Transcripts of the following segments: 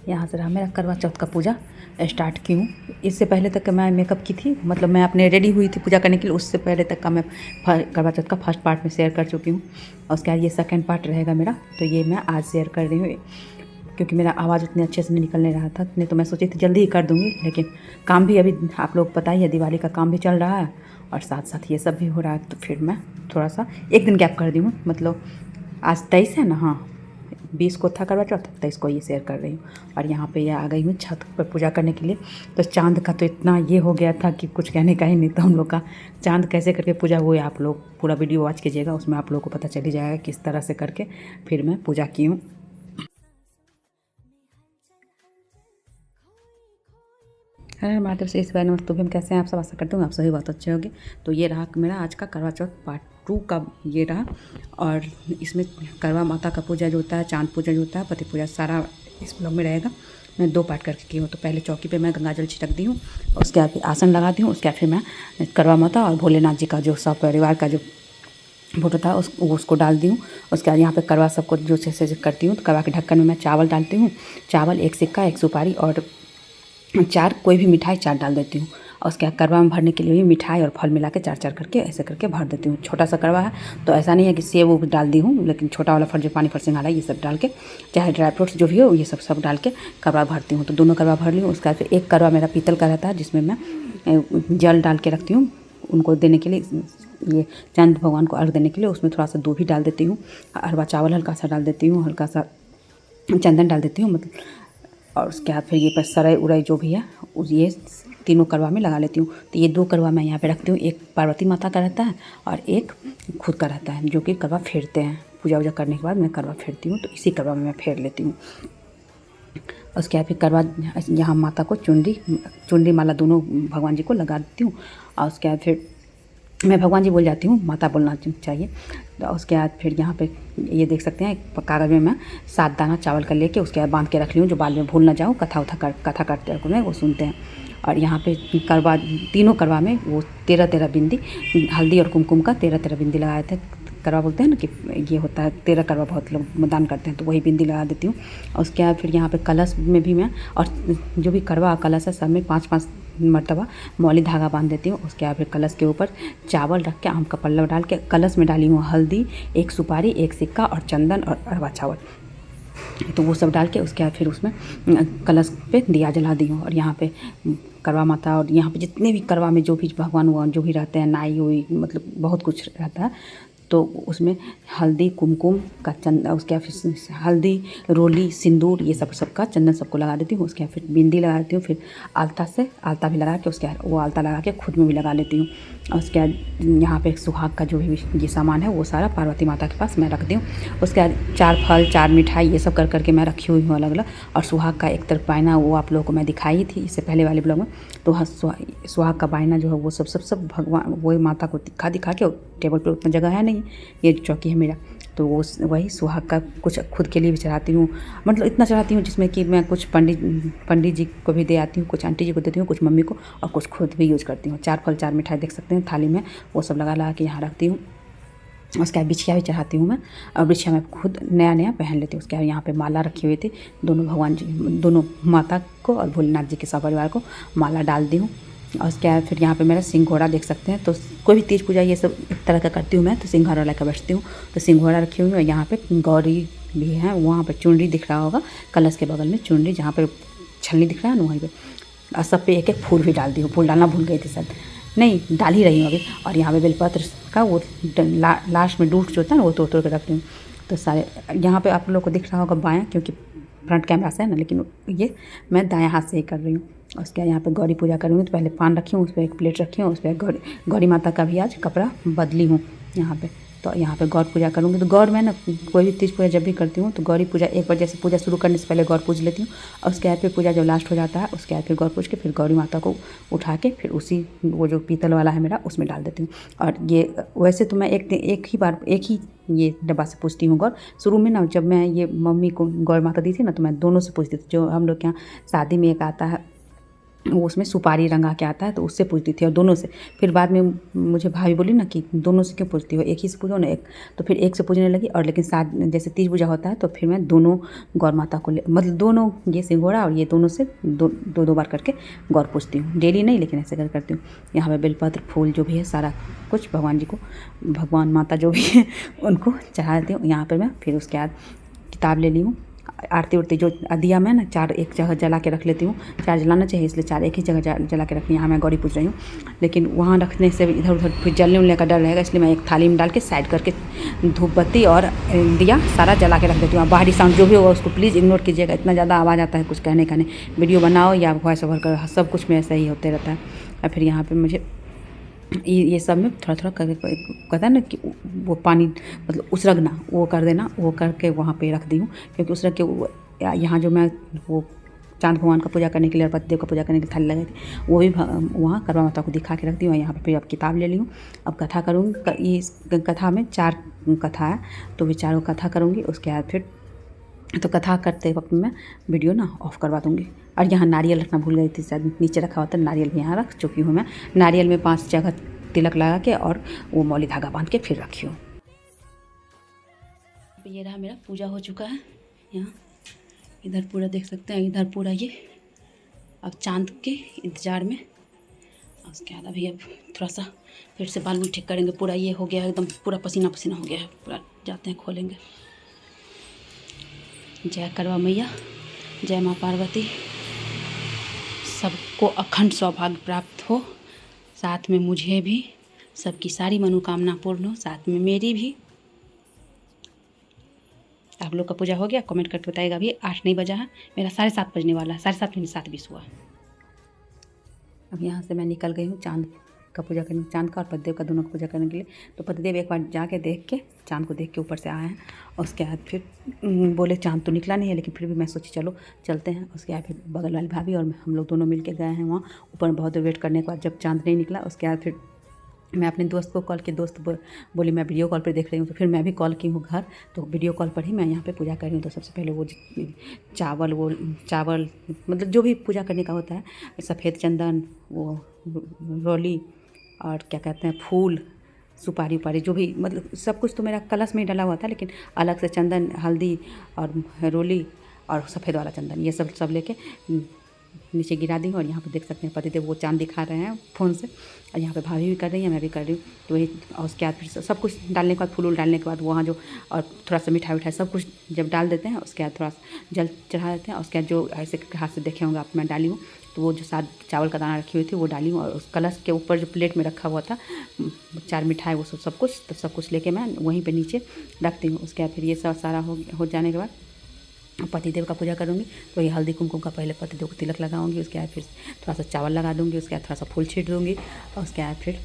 यहाँ से रहा मेरा करवा चौथ का पूजा स्टार्ट की हूँ। इससे पहले तक मैं मेकअप की थी, मतलब मैं अपने रेडी हुई थी पूजा करने के लिए, उससे पहले तक का मैं करवा चौथ का फर्स्ट पार्ट में शेयर कर चुकी हूँ और उसके बाद ये सेकंड पार्ट रहेगा मेरा। तो ये मैं आज शेयर कर रही हूँ क्योंकि मेरा आवाज़ उतने अच्छे से नहीं निकलने रहा था, नहीं तो मैं सोची थी जल्दी ही कर दूँगी, लेकिन काम भी अभी आप लोग पता ही है, दिवाली का काम भी चल रहा है और साथ साथ ये सब भी हो रहा है। तो फिर मैं थोड़ा सा एक दिन गैप कर दी हूँ, मतलब आज 23 है ना, हाँ 20 को था करवा चौथ, 23 को ये शेयर कर रही हूँ। और यहाँ पे ये आ गई हूँ छत पर पूजा करने के लिए। तो चांद का तो इतना ये हो गया था कि कुछ कहने का ही नहीं। तो हम लोग का चांद कैसे करके पूजा हुई, आप लोग पूरा वीडियो वॉच कीजिएगा, उसमें आप लोग को पता चल ही जाएगा किस तरह से करके फिर मैं पूजा की हूँ। हर महादेव से इस बारे में तो भी हम कैसे हैं, आप सब आशा करते हूँ आप सभी बहुत अच्छे होंगे। तो ये रहा मेरा आज का करवा चौथ पार्ट 2 का ये रहा। और इसमें करवा माता का पूजा जो होता है, चांद पूजा जो होता है, पति पूजा, सारा इस ब्लॉग में रहेगा। मैं 2 पार्ट करके की हूँ। तो पहले चौकी पे मैं गंगा जल छिड़क दी हूँ, उसके बाद आसन लगा दी हूँ, उसके बाद फिर मैं करवा माता और भोलेनाथ जी का जो सब परिवार का जो फोटो था उसको डाल दी हूँ। उसके बाद यहाँ पे करवा सबको जो से करती हूँ। तो करवा के ढक्कन में मैं चावल डालती हूँ, चावल, 1 सिक्का, 1 सुपारी और 4 कोई भी मिठाई 4 डाल देती हूँ। और उसके बाद करवा में भरने के लिए भी मिठाई और फल मिला के 4 करके ऐसे करके भर देती हूँ। छोटा सा करवा है तो ऐसा नहीं है कि सेब वो डाल दी हूँ, लेकिन छोटा वाला फल जो पानी फल सिंघाड़ा ये सब डाल के, चाहे ड्राई फ्रूट्स जो भी हो ये सब डाल के करवा भरती हूँ। तो दोनों करवा भर ली हूँ। उसके बाद फिर एक करवा मेरा पीतल का रहता है जिसमें मैं जल डाल के रखती हूँ उनको देने के लिए, ये चंद भगवान को अर्घ देने के लिए। उसमें थोड़ा सा दूध भी डाल देती हूँ, अरवा चावल हल्का सा डाल देती हूँ, हल्का सा चंदन डाल देती हूँ मतलब। और उसके बाद फिर ये पर सराय उराई जो भी है ये तीनों करवा में लगा लेती हूँ। तो ये 2 करवा मैं यहाँ पे रखती हूँ, एक पार्वती माता का रहता है और एक खुद का रहता है, जो कि करवा फेरते हैं। पूजा वूजा करने के बाद मैं करवा फेरती हूँ, तो इसी करवा में मैं फेर लेती हूँ। उसके बाद फिर करवा यहाँ माता को चुनरी माला दोनों भगवान जी को लगा देती हूँ। और उसके बाद फिर मैं भगवान जी बोल जाती हूँ, माता बोलना चाहिए। तो उसके बाद फिर यहाँ पे ये देख सकते हैं एक कागज़ में मैं 7 दाना चावल का लेके उसके बाद बांध के रख ली हूँ, जो बाद में भूल ना जाऊँ, कथा करते हैं वो सुनते हैं। और यहाँ पे करवा तीनों करवा में वो 13 बिंदी हल्दी और कुमकुम का 13 बिंदी लगाए थे। करवा बोलते हैं ना कि ये होता है 13 करवा, बहुत लोग दान करते हैं, तो वही बिंदी लगा देती हूँ। और उसके बाद फिर यहाँ पे कलश में भी मैं, और जो भी करवा कलश है सब में 5-5 मरतबा मौली धागा बांध देती हूँ। उसके बाद फिर कलश के ऊपर चावल रख के आम का पल्लव डाल के कलश में डाली हूँ हल्दी, 1 सुपारी, 1 सिक्का और चंदन और अरवा चावल। तो वो सब डाल के उसके बाद फिर उसमें कलश पे दिया जला दी हूँ। और यहाँ पे करवा माता और यहाँ पे जितने भी करवा में जो भी भगवान हुआ जो भी रहते हैं, नाई हुई, मतलब बहुत कुछ रहता है। तो उसमें हल्दी, कुमकुम का उसके बाद फिर हल्दी, रोली, सिंदूर ये सब का चंदन सबको लगा देती हूँ। उसके बाद फिर बिंदी लगा देती हूँ, फिर आलता भी लगा के उसके बाद वो आलता लगा के खुद में भी लगा लेती हूँ। और उसके बाद यहाँ पे सुहाग का जो भी ये सामान है वो सारा पार्वती माता के पास मैं रख दी हूँ। उसके बाद 4 फल, 4 मिठाई ये सब कर करके मैं रखी हुई हूँ अलग अलग। और सुहाग का एक तरफ बायना वो आप लोगों को मैं दिखाई थी इससे पहले वाले ब्लॉग में। तो हाँ, सुहाग का बायना जो है वो सब भगवान वही माता को दिखा के, टेबल पर उतना जगह है नहीं, ये चौकी है मेरा, तो वो वही सुहाग का कुछ खुद के लिए भी चढ़ाती हूँ। मतलब इतना चढ़ाती हूँ जिसमें कि मैं कुछ पंडित जी को भी दे आती हूँ, कुछ आंटी जी को देती हूँ, कुछ मम्मी को, और कुछ खुद भी यूज़ करती हूँ। 4 फल 4 मिठाई देख सकते हैं थाली में, वो सब लगा के यहाँ रखती हूँ। उसके बाद बिछिया भी चढ़ाती हूँ मैं, और बिछिया मैं खुद नया पहन लेती हूँ। उसके बाद यहाँ पे माला रखी हुई थी, दोनों भगवान जी, दोनों माता को और भोलेनाथ जी के सपरिवार को माला डाल दी हूँ। और उसके बाद फिर यहाँ पे मेरा सिंघोड़ा देख सकते हैं। तो कोई भी तीज पूजा ये सब एक तरह का करती हूँ मैं, तो सिंघोड़ा लेकर बैठती हूँ। तो सिंघोड़ा रखी हुई है। और यहाँ पे गौरी भी है, वहाँ पर चुनरी दिख रहा होगा, कलश के बगल में चुनरी जहाँ पर छलनी दिख रहा है ना वहीं पर। और सब पे एक फूल भी डाल दी हूँ, फूल डालना भूल गई थी सर, नहीं डाल ही रही हूँ अभी। और यहाँ पे बेलपत्र का वो लास्ट में डूट जो होता है ना वो तोड़ के रखती हूँ। तो सारे यहाँ पे आप लोग को दिख रहा होगा बायां, क्योंकि फ्रंट कैमरा से है ना, लेकिन ये मैं दायां हाथ से ही कर रही हूँ। और उसके बाद यहाँ पे गौरी पूजा करूँगी। तो पहले पान रखी हूँ, उस पर एक प्लेट रखी हूँ, उस पर गौरी माता का भी आज कपड़ा बदली हूँ यहाँ पे। तो यहाँ पे गौर पूजा करूँगी। तो गौर में ना कोई भी तीज पूजा जब भी करती हूँ तो गौरी पूजा एक बार जैसे पूजा शुरू करने से पहले गौर पूज लेती हूँ। और उसके बाद फिर पूजा जब लास्ट हो जाता है उसके बाद फिर गौर पूज के फिर गौरी माता को उठा के फिर उसी वो जो पीतल वाला है मेरा उसमें डाल देती हूँ। और ये वैसे तो मैं एक ही ये डब्बा से पूछती हूँ गौर। शुरू में ना जब मैं ये मम्मी को गौर माता दी थी ना, तो मैं दोनों से पूछती थी। जो हम लोग के यहाँ शादी में एक आता है वो उसमें सुपारी रंगा के आता है, तो उससे पूजती थी और दोनों से। फिर बाद में मुझे भाभी बोली ना कि दोनों से क्यों पूजती हो, एक ही से पूजो ना एक। तो फिर एक से पूजने लगी, और लेकिन साथ जैसे तीज पूजा होता है तो फिर मैं दोनों गौर माता को मतलब दोनों, ये सिंघोड़ा और ये दोनों से दो बार करके गौर पूजती हूँ। डेली नहीं, लेकिन ऐसे कर करती हूँ। यहाँ पर बेलपत्र फूल जो भी है सारा कुछ भगवान जी को, भगवान माता जो भी है उनको चढ़ा देती हूँ। यहाँ पर मैं फिर उसके बाद किताब ले ली हूँ। आरती उरती जो दिया मैं ना 4 एक जगह जला के रख लेती हूँ। 4 जलाना चाहिए, इसलिए 4 एक ही जगह जला के रखी। यहाँ मैं गौरी पूज रही हूँ, लेकिन वहाँ रखने से इधर उधर फिर जलने उलने का डर रहेगा, इसलिए मैं एक थाली में डाल के साइड करके धूप बत्ती और दिया सारा जला के रख देती हूँ। बाहरी साउंड जो भी होगा उसको प्लीज़ इग्नोर कीजिएगा, इतना ज़्यादा आवाज़ आता है कुछ कहने का नहीं। वीडियो बनाओ या वॉइस ओवर करो, सब कुछ में ऐसा ही होते रहता है। और फिर यहाँ पर मुझे ये सब में थोड़ा थोड़ा करके कहता है ना कि वो पानी मतलब उसरगना, वो कर देना, वो करके वहाँ पे रख दी हूँ। क्योंकि उसरग के यहाँ जो मैं वो चांद भगवान का पूजा करने के लिए और पतिदेव का पूजा करने के लिए थाली लगाई थी, वो भी वहाँ करवा माता को दिखा के रख दी हूँ। यहाँ पे फिर अब किताब ले ली हूँ, अब कथा करूँगी। इस कथा में 4 कथा है, तो भी चारों कथा करूँगी। उसके बाद फिर तो कथा करते वक्त मैं वीडियो ना ऑफ करवा दूँगी। और यहाँ नारियल रखना भूल गई थी, शायद नीचे रखा होता है, नारियल भी यहाँ रख चुकी हूँ मैं। नारियल में 5 जगह तिलक लगा के और वो मौली धागा बांध के फिर रखी हूँ। ये रहा मेरा पूजा हो चुका है। यहाँ इधर पूरा देख सकते हैं, इधर पूरा ये अब चांद के इंतज़ार में। उसके बाद अभी अब थोड़ा सा फिर से बाल भी ठीक करेंगे। पूरा ये हो गया है एकदम, पूरा पसीना पसीना हो गया है पूरा। जाते हैं खोलेंगे। जय करवा मैया, जय माँ पार्वती, सबको अखंड सौभाग्य प्राप्त हो, साथ में मुझे भी, सबकी सारी मनोकामना पूर्ण हो, साथ में मेरी भी। आप लोग का पूजा हो गया? कमेंट करके बताइएगा। अभी 8 नहीं बजा है, मेरा 7:30 बजने वाला है, 7:30 नहीं 7:20 हुआ। अब यहाँ से मैं निकल गई हूँ चांद का पूजा करने, चांद का और पतिदेव का दोनों का पूजा करने के लिए। तो पतिदेव एक बार जाके देख के, चांद को देख के ऊपर से आए हैं। और उसके बाद फिर बोले चांद तो निकला नहीं है, लेकिन फिर भी मैं सोची चलो चलते हैं। उसके बाद फिर बगल वाली भाभी और हम लोग दोनों मिल के गए हैं वहाँ ऊपर। बहुत देर वेट करने के बाद जब चांद नहीं निकला, उसके बाद फिर मैं अपने दोस्त को कॉल की, दोस्त बोली मैं वीडियो कॉल पर देख रही हूँ। तो फिर मैं भी कॉल की हूँ घर, तो वीडियो कॉल पर ही मैं यहाँ पे पूजा कर रही हूँ। तो सबसे पहले वो चावल मतलब जो भी पूजा करने का होता है, सफ़ेद चंदन, वो रोली और क्या कहते हैं फूल, सुपारी उपारी जो भी मतलब सब कुछ तो मेरा कलश में ही डला हुआ था, लेकिन अलग से चंदन, हल्दी और रोली और सफ़ेद वाला चंदन, ये सब लेके नीचे गिरा दी हूँ। और यहाँ पे देख सकते हैं पतिदेव वो चांद दिखा रहे हैं फ़ोन से, और यहाँ पे भाभी भी कर रही है, मैं भी कर रही हूँ। तो वही, और उसके बाद फिर सब कुछ डालने के बाद, फूल डालने के बाद वहाँ जो और थोड़ा सा मिठाई सब कुछ जब डाल देते हैं, उसके बाद थोड़ा सा जल चढ़ा देते हैं। उसके बाद जो ऐसे हाथ से देखे होंगे आप, मैं डाली हूँ। तो वो जो साथ चावल का दाना रखी हुई थी वो डाली हूँ। और उस कलश के ऊपर जो प्लेट में रखा हुआ था 4 मिठाई, वो सब कुछ, तो सब कुछ लेके मैं वहीं पे नीचे रखती हूँ। उसके बाद फिर ये सब सारा हो जाने के बाद पतिदेव का पूजा करूँगी। तो ये हल्दी कुमकुम का पहले पतिदेव को तिलक लगाऊंगी, उसके बाद फिर थोड़ा सा चावल लगा दूँगी, उसके बाद थोड़ा सा फूल छीट दूँगी। और उसके बाद फिर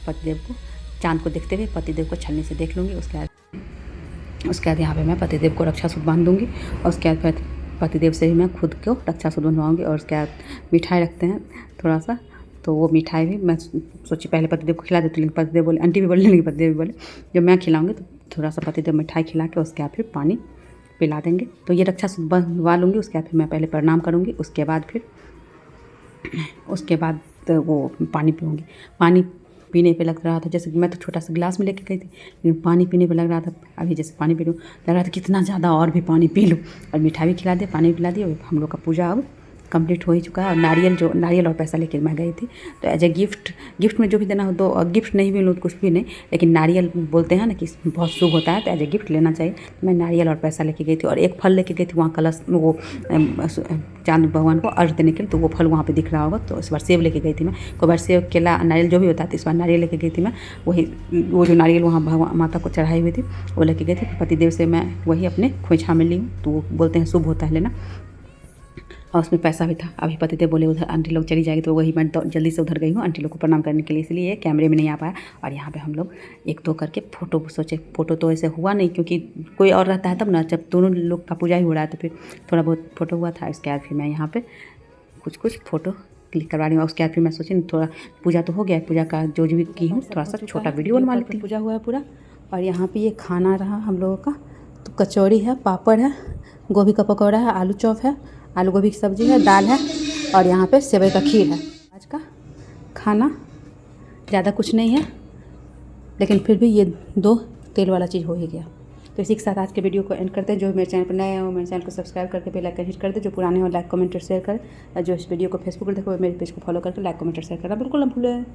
पतिदेव को, चाँद को देखते हुए पतिदेव को छलनी से देख लूँगी। उसके बाद यहाँ पे मैं पतिदेव को रक्षा सूत्र बांध दूँगी। और उसके बाद फिर पतिदेव से भी मैं खुद को रक्षा सूत्र बनवाऊँगी। और उसके बाद मिठाई रखते हैं थोड़ा सा, तो वो मिठाई भी मैं सोची पहले पतिदेव को खिला देती, लेकिन पतिदेव बोले, आंटी भी बोले, लेकिन पतिदेव भी बोले जब मैं खिलाऊँगी तो थोड़ा सा पतिदेव मिठाई खिला के उसके बाद फिर पानी पिला देंगे। तो ये रक्षा सूत्र बनवा लूँगी। उसके बाद फिर मैं पहले प्रणाम करूँगी, उसके बाद तो वो पानी पीऊँगी। पानी पीने पे लग रहा था, जैसे मैं तो छोटा सा गिलास में लेके गई थी, लेकिन पानी पीने पे लग रहा था अभी जैसे पानी पी लूँ, लग रहा था कितना ज़्यादा और भी पानी पी लूँ। और मिठाई भी खिला दिया, पानी भी पिला दिया। हम लोग का पूजा अब कंप्लीट हो ही चुका है। और नारियल और पैसा लेके मैं गई थी, तो एज ए गिफ्ट में जो भी देना हो, तो गिफ्ट नहीं भी लूँ कुछ भी नहीं, लेकिन नारियल बोलते हैं ना कि बहुत शुभ होता है, तो एज ए गिफ्ट लेना चाहिए। मैं नारियल और पैसा लेके गई थी, और एक फल लेके गई थी वहाँ कलश, वो चांद भगवान को अर्घ देने के लिए। तो वो फल वहाँ पे दिख रहा होगा, तो इस बार सेब लेके गई थी मैं। कोई बार सेब, केला, नारियल जो भी होता है, तो इस बार नारियल लेके गई थी मैं। वो जो नारियल वहाँ भगवान माता को चढ़ाई हुई थी वो लेके गई थी। पतिदेव से मैं वही अपने खोइछा में ली हूँ, तो वो बोलते हैं शुभ होता है लेना। और उसमें पैसा भी था। अभी पतिदेव बोले उधर आंटी लोग चली जाएगी, तो वही मैं तो जल्दी से उधर गई हूँ आंटी लोग को प्रणाम करने के लिए, इसलिए कैमरे में नहीं आ पाया। और यहाँ पे हम लोग 1-2 करके फ़ोटो सोचे। फ़ोटो तो ऐसे हुआ नहीं, क्योंकि कोई और रहता है तब ना, जब दोनों लोग का पूजा ही हो रहा है तो फिर थोड़ा बहुत फ़ोटो हुआ था। इसके बाद फिर मैं यहाँ पर कुछ फ़ोटो क्लिक करवा रही हूँ। उसके बाद फिर मैं सोची थोड़ा पूजा तो हो गया, पूजा का जो भी की हूँ थोड़ा सा छोटा वीडियो बनवा लेती हूँ। पूजा हुआ है पूरा। और यहाँ पे ये खाना रहा हम लोगों का, तो कचौड़ी है, पापड़ है, गोभी का पकौड़ा है, आलू चॉप है, आलू गोभी की सब्ज़ी है, दाल है, और यहाँ पे सेवई का खीर है। आज का खाना ज़्यादा कुछ नहीं है, लेकिन फिर भी ये 2 तेल वाला चीज़ हो ही गया। तो इसी के साथ आज के वीडियो को एंड करते हैं। जो मेरे चैनल पर नए हो मेरे चैनल को सब्सक्राइब करके बेल आइकन हिट कर दे। जो पुराने हो लाइक कमेंट और शेयर करें। और जो इस वीडियो को फेसबुक पर देखो मेरे पेज को फॉलो करके लाइक कमेंट और शेयर करना बिल्कुल ना भूलें।